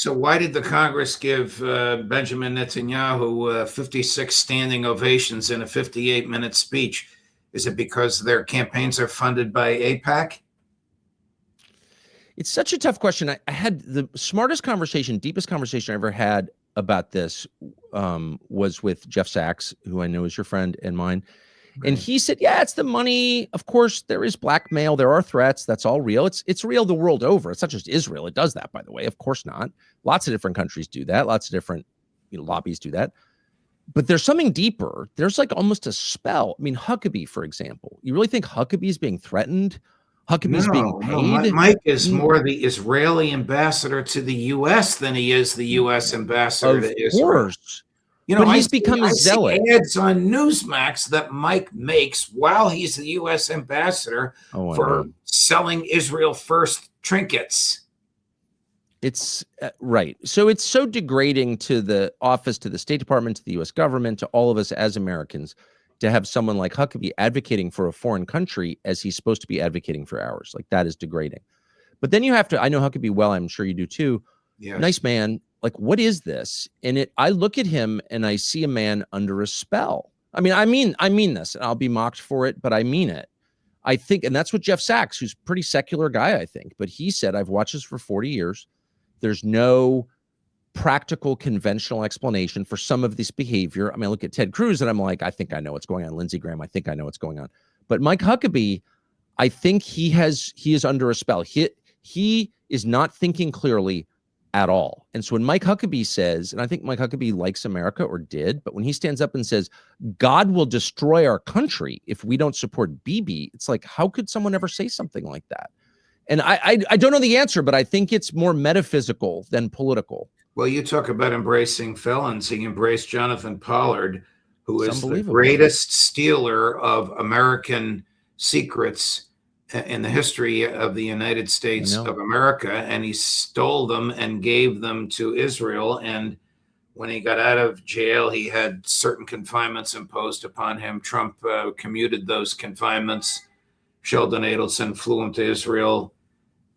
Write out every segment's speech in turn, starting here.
So why did the Congress give Benjamin Netanyahu 56 standing ovations in a 58-minute speech? Is it because their campaigns are funded by APAC? It's such a tough question. I had the smartest conversation, deepest conversation I ever had about this was with Jeff Sachs, who I know is your friend and mine. Right. And he said, yeah, it's the money. Of course, there is blackmail. There are threats. That's all real. It's real the world over. It's not just Israel. It does that, by the way. Of course not. Lots of different countries do that. Lots of different lobbies do that. But there's something deeper. There's like almost a spell. I mean, Huckabee, for example. You really think Huckabee is being threatened? Huckabee's being paid? No, Mike is more the Israeli ambassador to the U.S. than he is the U.S. ambassador to Israel. Of course. But he's become a zealot. I see ads on Newsmax that Mike makes while he's the U.S. ambassador for selling Israel first trinkets. It's right. So it's so degrading to the office, to the State Department, to the U.S. government, to all of us as Americans, to have someone like Huckabee advocating for a foreign country as he's supposed to be advocating for ours. Like, that is degrading. But then you have to, I know Huckabee well, I'm sure you do too. Yes. Nice man. Like, what is this? And I look at him and I see a man under a spell. I mean this, and I'll be mocked for it, but I mean it. I think, and that's what Jeff Sachs, who's a pretty secular guy, I think, but he said, I've watched this for 40 years. There's no practical, conventional explanation for some of this behavior. I mean, I look at Ted Cruz and I'm like, I think I know what's going on. Lindsey Graham, I think I know what's going on. But Mike Huckabee, I think he is under a spell. He is not thinking clearly at all. And so when Mike Huckabee says, and I think Mike Huckabee likes America, or did, but when he stands up and says, God will destroy our country if we don't support Bibi, it's like, how could someone ever say something like that? And I don't know the answer, but I think it's more metaphysical than political. Well, you talk about embracing felons. He embraced Jonathan Pollard, who is the greatest stealer of American secrets in the history of the United States of America. And he stole them and gave them to Israel. And when he got out of jail, he had certain confinements imposed upon him. Trump commuted those confinements. Sheldon Adelson flew him to Israel.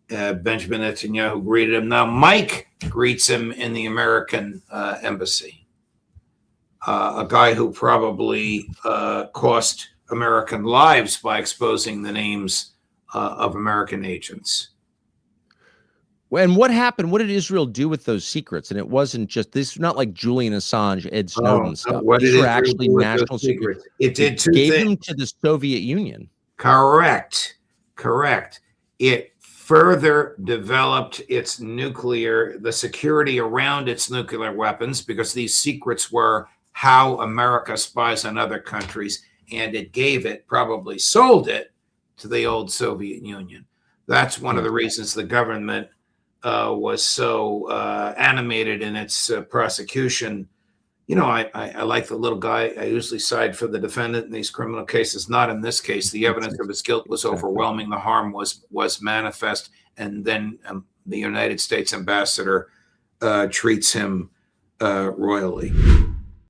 Benjamin Netanyahu greeted him. Now Mike greets him in the American embassy. A guy who probably cost American lives by exposing the names of American agents. And what happened? What did Israel do with those secrets? And it wasn't just this. Not like Julian Assange, Ed Snowden stuff. These were actually national secrets. It did two things. Gave them to the Soviet Union. Correct. It further developed its the security around its nuclear weapons, because these secrets were how America spies on other countries, and it probably sold it to the old Soviet Union. That's one of the reasons the government was so animated in its prosecution. I like the little guy. I usually side for the defendant in these criminal cases. Not in this case. The evidence of his guilt was overwhelming. The harm was manifest. And then the United States ambassador treats him royally.